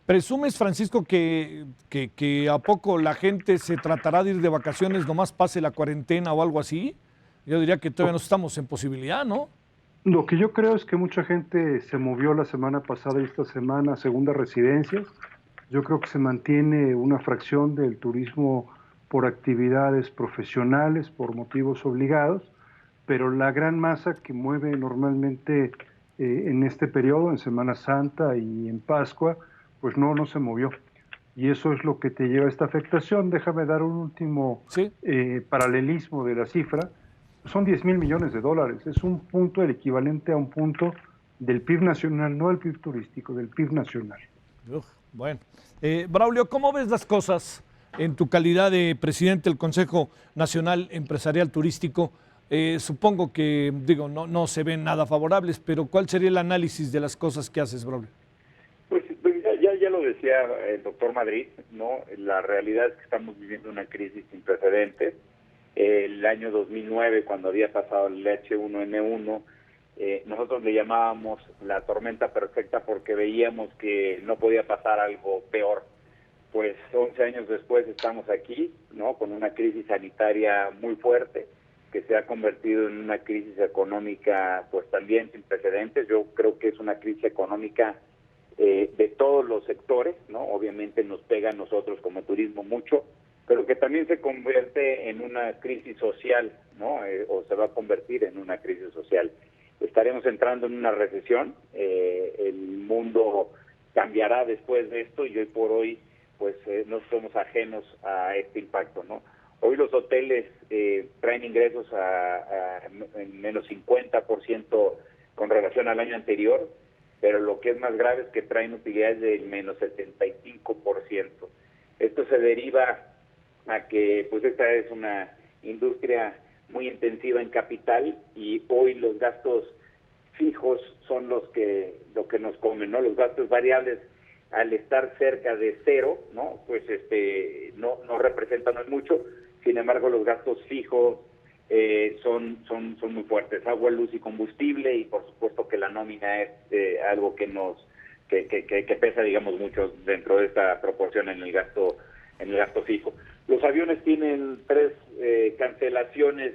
¿Presumes, Francisco, que a poco la gente se tratará de ir de vacaciones, nomás pase la cuarentena o algo así? Yo diría que todavía no estamos en posibilidad, ¿no? Lo que yo creo es que mucha gente se movió la semana pasada y esta semana a segundas residencias. Yo creo que se mantiene una fracción del turismo por actividades profesionales, por motivos obligados, pero la gran masa que mueve normalmente en este periodo, en Semana Santa y en Pascua, pues no se movió. Y eso es lo que te lleva a esta afectación. Déjame dar un último paralelismo de la cifra. Son 10,000 millones de dólares. Es un punto, el equivalente a un punto del PIB nacional, no del PIB turístico, del PIB nacional. Bueno. Braulio, ¿cómo ves las cosas en tu calidad de presidente del Consejo Nacional Empresarial Turístico? Supongo que, no se ven nada favorables, pero ¿cuál sería el análisis de las cosas que haces, Braulio? Pues ya lo decía el doctor Madrid, ¿no? La realidad es que estamos viviendo una crisis sin precedentes. El año 2009, cuando había pasado el H1N1, nosotros le llamábamos la tormenta perfecta porque veíamos que no podía pasar algo peor. Pues 11 años después estamos aquí, ¿no? Con una crisis sanitaria muy fuerte que se ha convertido en una crisis económica pues también sin precedentes. Yo creo que es una crisis económica de todos los sectores, ¿no? Obviamente nos pega a nosotros como turismo mucho, pero que también se convierte en una crisis social, ¿no? O se va a convertir en una crisis social. Estaremos entrando en una recesión, el mundo cambiará después de esto y hoy por hoy pues no somos ajenos a este impacto, ¿no? Hoy los hoteles traen ingresos en menos 50% con relación al año anterior, pero lo que es más grave es que traen utilidades del menos 75%. Esto se deriva a que pues esta es una industria muy intensiva en capital y hoy los gastos fijos son lo que nos comen, ¿no? Los gastos variables, al estar cerca de cero, ¿no? Pues no representan mucho. Sin embargo, los gastos fijos son muy fuertes. Agua, luz y combustible, y por supuesto que la nómina es algo que que pesa, digamos, mucho dentro de esta proporción en el gasto fijo. Los aviones tienen 3 cancelaciones,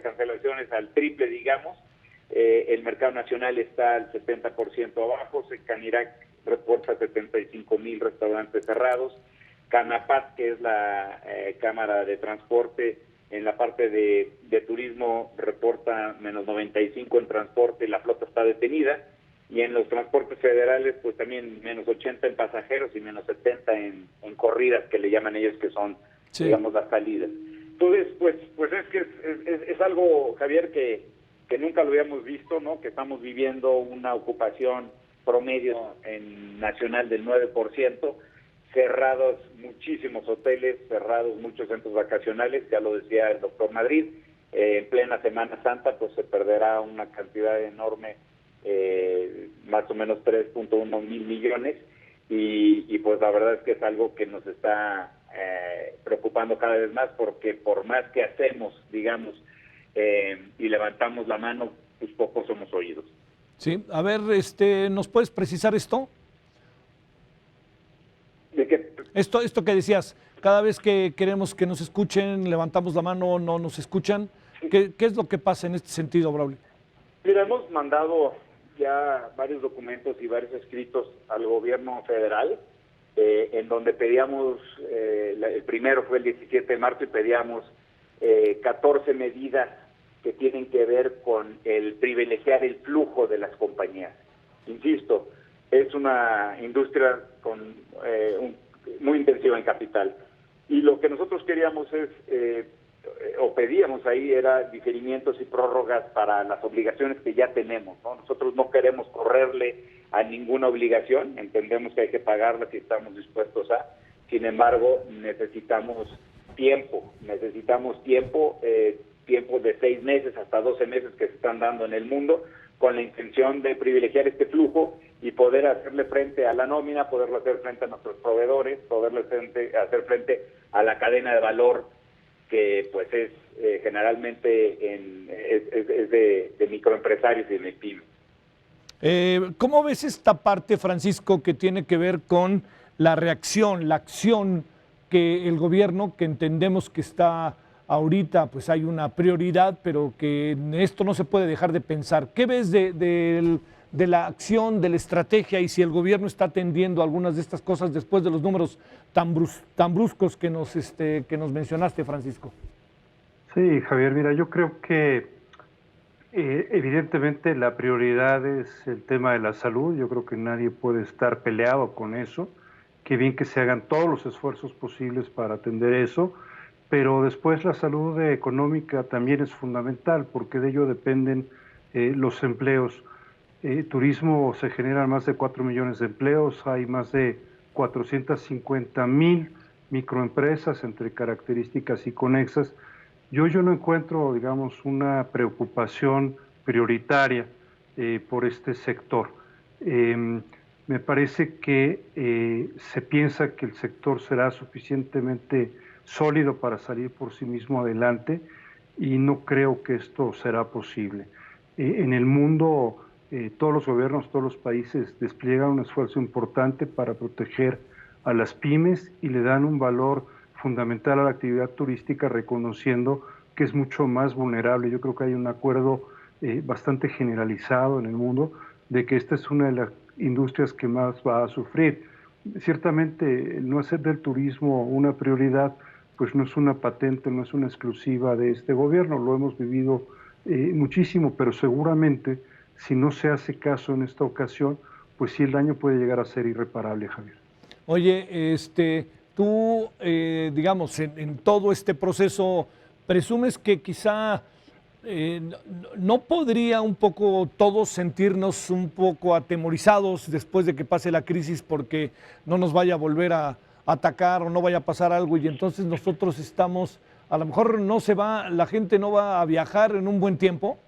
cancelaciones al triple, digamos. El mercado nacional está al 70% abajo. Canirac reporta 75,000 restaurantes cerrados. Canapat, que es la Cámara de Transporte, en la parte de turismo reporta menos 95 en transporte, la flota está detenida, y en los transportes federales pues también menos 80 en pasajeros y menos 70 en corridas, que le llaman ellos, que son, digamos, las salidas. Entonces, pues es que es algo, Javier, que nunca lo habíamos visto, ¿no? Que estamos viviendo una ocupación promedio nacional del 9%, cerrados muchísimos hoteles, cerrados muchos centros vacacionales, ya lo decía el doctor Madrid, en plena Semana Santa pues se perderá una cantidad enorme, más o menos 3.1 mil millones, y pues la verdad es que es algo que nos está preocupando cada vez más, porque por más que hacemos, digamos, y levantamos la mano, pues pocos somos oídos. Sí, a ver, ¿nos puedes precisar esto? ¿De qué? Esto que decías, cada vez que queremos que nos escuchen, levantamos la mano, no nos escuchan. ¿Qué es lo que pasa en este sentido, Braulio? Mira, hemos mandado ya varios documentos y varios escritos al gobierno federal, en donde pedíamos, el primero fue el 17 de marzo, y pedíamos 14 medidas que tienen que ver con el privilegiar el flujo de las compañías. Insisto, es una industria con muy intensiva en capital, y lo que nosotros queríamos es, o pedíamos ahí, era diferimientos y prórrogas para las obligaciones que ya tenemos, ¿no? Nosotros no queremos correrle a ninguna obligación, entendemos que hay que pagarlas y estamos dispuestos a, sin embargo, necesitamos tiempo de 6 meses hasta 12 meses que se están dando en el mundo, con la intención de privilegiar este flujo y poder hacerle frente a la nómina, poderle hacer frente a nuestros proveedores, poderle hacer frente a la cadena de valor, que pues es generalmente es de microempresarios y de pymes. ¿Cómo ves esta parte, Francisco, que tiene que ver con la reacción, la acción que el gobierno, que entendemos que está ahorita, pues hay una prioridad, pero que en esto no se puede dejar de pensar? ¿Qué ves de la acción, de la estrategia, y si el gobierno está atendiendo algunas de estas cosas después de los números tan bruscos que nos mencionaste, Francisco? Sí, Javier, mira, yo creo que evidentemente la prioridad es el tema de la salud. Yo creo que nadie puede estar peleado con eso. Qué bien que se hagan todos los esfuerzos posibles para atender eso, pero después la salud económica también es fundamental, porque de ello dependen los empleos. Turismo, se generan más de 4 millones de empleos, hay más de 450,000 microempresas entre características y conexas. Yo no encuentro, digamos, una preocupación prioritaria por este sector. Me parece que se piensa que el sector será suficientemente sólido para salir por sí mismo adelante, y no creo que esto será posible. En el mundo, todos los gobiernos, todos los países despliegan un esfuerzo importante para proteger a las pymes y le dan un valor fundamental a la actividad turística, reconociendo que es mucho más vulnerable. Yo creo que hay un acuerdo bastante generalizado en el mundo de que esta es una de las industrias que más va a sufrir. Ciertamente, el no hacer del turismo una prioridad, pues no es una patente, no es una exclusiva de este gobierno, lo hemos vivido muchísimo, pero seguramente si no se hace caso en esta ocasión, pues sí, el daño puede llegar a ser irreparable, Javier. Oye, tú, digamos, en todo este proceso, ¿presumes que quizá no podría un poco todos sentirnos un poco atemorizados después de que pase la crisis, porque no nos vaya a volver a atacar o no vaya a pasar algo, y entonces nosotros estamos, a lo mejor la gente no va a viajar en un buen tiempo?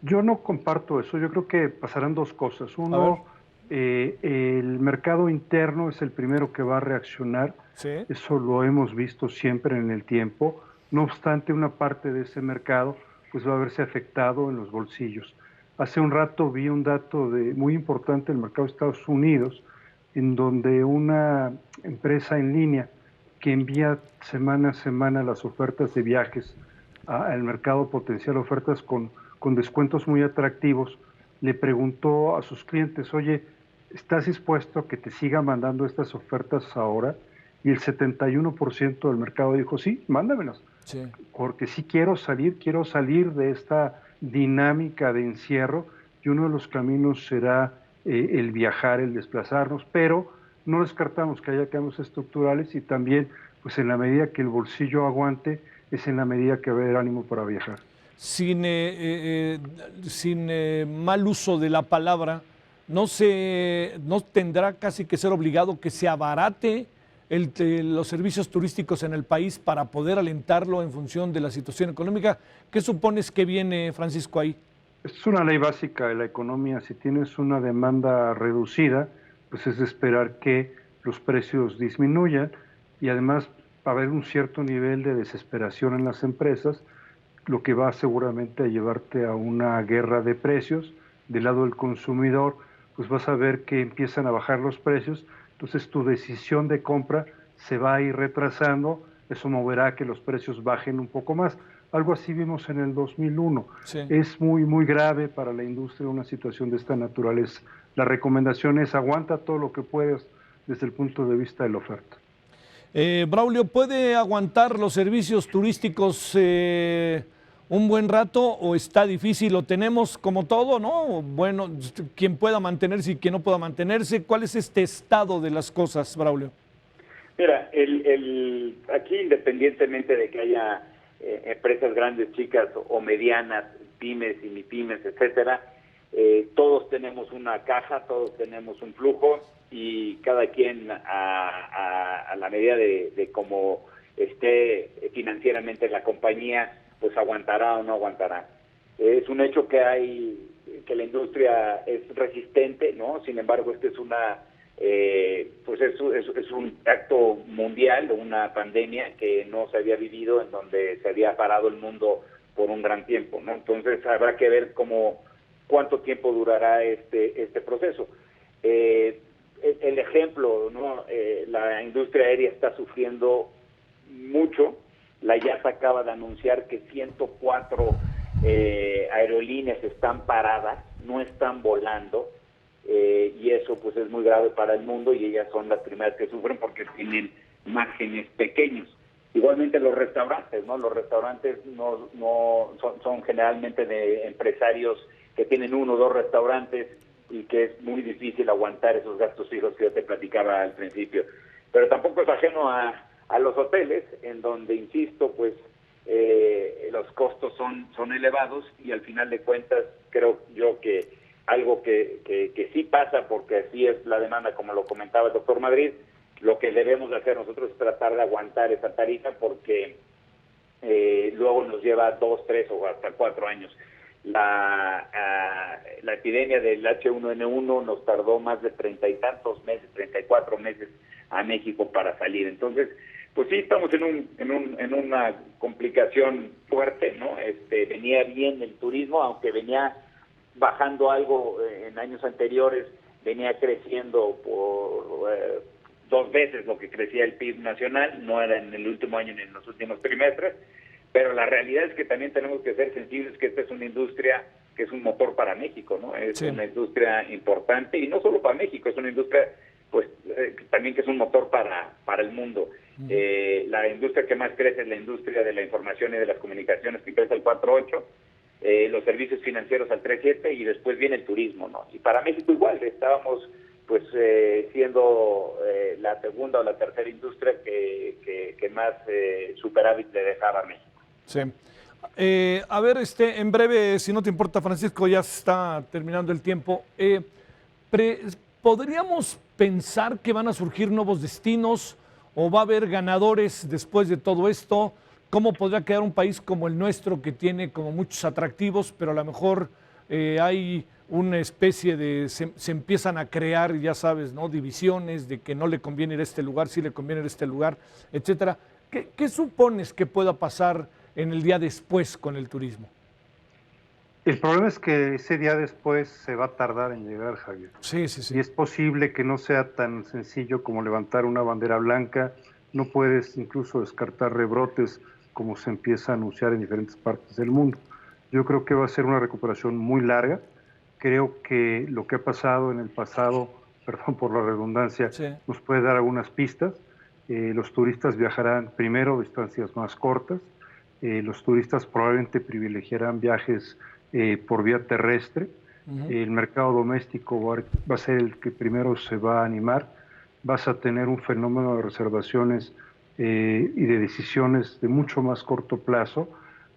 Yo no comparto eso. Yo creo que pasarán dos cosas. Uno, el mercado interno es el primero que va a reaccionar. Sí. Eso lo hemos visto siempre en el tiempo. No obstante, una parte de ese mercado pues va a verse afectado en los bolsillos. Hace un rato vi un dato muy importante del mercado de Estados Unidos, en donde una empresa en línea que envía semana a semana las ofertas de viajes al mercado potencial, ofertas con descuentos muy atractivos, le preguntó a sus clientes: oye, ¿estás dispuesto a que te siga mandando estas ofertas ahora? y el 71% del mercado dijo, sí, mándamelos, porque sí quiero salir de esta dinámica de encierro, y uno de los caminos será el viajar, el desplazarnos, pero no descartamos que haya cambios estructurales y también, pues en la medida que el bolsillo aguante, es en la medida que va a haber ánimo para viajar. Sin mal uso de la palabra, no tendrá casi que ser obligado que se abarate los servicios turísticos en el país para poder alentarlo en función de la situación económica. ¿Qué supones que viene, Francisco, ahí? Es una ley básica de la economía. Si tienes una demanda reducida, pues es de esperar que los precios disminuyan, y además va a haber un cierto nivel de desesperación en las empresas, lo que va seguramente a llevarte a una guerra de precios. Del lado del consumidor, pues vas a ver que empiezan a bajar los precios, entonces tu decisión de compra se va a ir retrasando, eso moverá a que los precios bajen un poco más. Algo así vimos en el 2001. Sí. Es muy grave para la industria una situación de esta naturaleza. La recomendación es aguanta todo lo que puedas desde el punto de vista de la oferta. Braulio, ¿puede aguantar los servicios turísticos un buen rato o está difícil? ¿O tenemos como todo, no? Bueno, quien pueda mantenerse y quien no pueda mantenerse. ¿Cuál es este estado de las cosas, Braulio? Mira, aquí independientemente de que haya empresas grandes, chicas o medianas, pymes y mipymes, etcétera, todos tenemos una caja, todos tenemos un flujo, y cada quien a la medida de cómo esté financieramente la compañía, pues aguantará o no aguantará. Es un hecho que la industria es resistente, ¿no? Sin embargo, este es pues es un acto mundial, una pandemia que no se había vivido, en donde se había parado el mundo por un gran tiempo, ¿no? Entonces habrá que ver cuánto tiempo durará este proceso. El ejemplo, ¿no? La industria aérea está sufriendo mucho. La IATA acaba de anunciar que 104 aerolíneas están paradas, no están volando, y eso pues es muy grave para el mundo, y ellas son las primeras que sufren porque tienen márgenes pequeños. Igualmente los restaurantes, ¿no? Los restaurantes son generalmente de empresarios que tienen 1 o 2 restaurantes, y que es muy difícil aguantar esos gastos fijos que yo te platicaba al principio. Pero tampoco es ajeno a los hoteles, en donde, insisto, pues los costos son elevados, y al final de cuentas creo yo que algo que sí pasa, porque así es la demanda, como lo comentaba el doctor Madrid, lo que debemos de hacer nosotros es tratar de aguantar esa tarifa, porque luego nos lleva 2, 3 o hasta 4 años. La epidemia del H1N1 nos tardó más de 30 y tantos meses, 34 meses a México para salir. Entonces, pues sí, estamos en una complicación fuerte, ¿no? Venía bien el turismo, aunque venía bajando algo en años anteriores, venía creciendo por 2 veces lo que crecía el PIB nacional, no era en el último año ni en los últimos trimestres. Pero la realidad es que también tenemos que ser sensibles que esta es una industria que es un motor para México, ¿no? Es una industria importante, y no solo para México, es una industria pues también que es un motor para el mundo. La industria que más crece es la industria de la información y de las comunicaciones, que crece al 4.8, los servicios financieros al 3.7, y después viene el turismo, ¿no? Y para México igual, estábamos pues siendo la segunda o la tercera industria que más superávit le dejaba a México. Sí. A ver, en breve, si no te importa, Francisco, ya se está terminando el tiempo. ¿Podríamos pensar que van a surgir nuevos destinos o va a haber ganadores después de todo esto? ¿Cómo podría quedar un país como el nuestro, que tiene como muchos atractivos, pero a lo mejor hay una especie de, se empiezan a crear, ya sabes, ¿no? Divisiones de que no le conviene ir a este lugar, sí le conviene ir a este lugar, etcétera? ¿Qué supones que pueda pasar en el día después con el turismo? El problema es que ese día después se va a tardar en llegar, Javier. Sí. Y es posible que no sea tan sencillo como levantar una bandera blanca. No puedes incluso descartar rebrotes como se empieza a anunciar en diferentes partes del mundo. Yo creo que va a ser una recuperación muy larga. Creo que lo que ha pasado en el pasado, perdón por la redundancia, nos puede dar algunas pistas. Los turistas viajarán primero distancias más cortas. Los turistas probablemente privilegiarán viajes por vía terrestre. El mercado doméstico va a ser el que primero se va a animar. Vas a tener un fenómeno de reservaciones y de decisiones de mucho más corto plazo,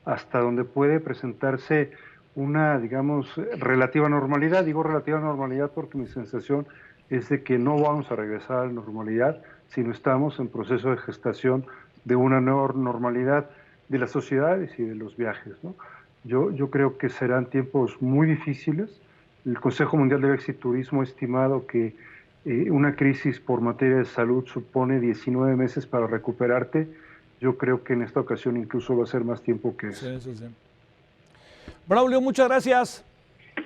hasta donde puede presentarse una, digamos, relativa normalidad. Digo relativa normalidad porque mi sensación es de que no vamos a regresar a la normalidad, sino estamos en proceso de gestación de una nueva normalidad de las sociedades y de los viajes, ¿no? Yo creo que serán tiempos muy difíciles. El Consejo Mundial de Viajes y Turismo ha estimado que una crisis por materia de salud supone 19 meses para recuperarte. Yo creo que en esta ocasión incluso va a ser más tiempo que eso. Sí. Braulio, muchas gracias.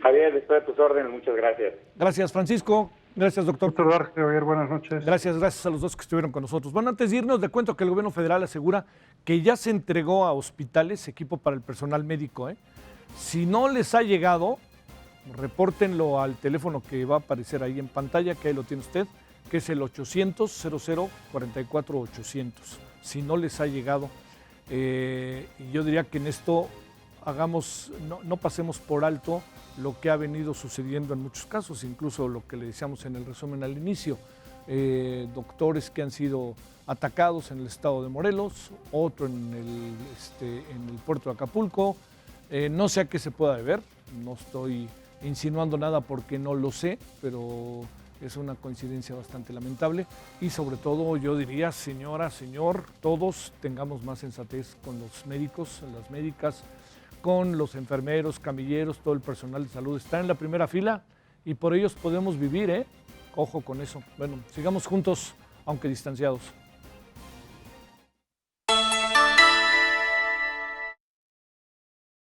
Javier, estoy a tus órdenes, muchas gracias. Gracias, Francisco. Gracias, doctor. Doctor Javier, buenas noches. Gracias a los dos que estuvieron con nosotros. Bueno, antes de irnos, le cuento que el gobierno federal asegura que ya se entregó a hospitales equipo para el personal médico. Si no les ha llegado, repórtenlo al teléfono que va a aparecer ahí en pantalla, que ahí lo tiene usted, que es el 800-00-44-800. Si no les ha llegado, y yo diría que en esto no pasemos por alto lo que ha venido sucediendo en muchos casos, incluso lo que le decíamos en el resumen al inicio, doctores que han sido atacados en el estado de Morelos, otro en el puerto de Acapulco, no sé a qué se pueda deber, no estoy insinuando nada porque no lo sé, pero es una coincidencia bastante lamentable y sobre todo yo diría, señora, señor, todos tengamos más sensatez con los médicos, las médicas, con los enfermeros, camilleros, todo el personal de salud está en la primera fila y por ellos podemos vivir, Ojo con eso. Bueno, sigamos juntos, aunque distanciados.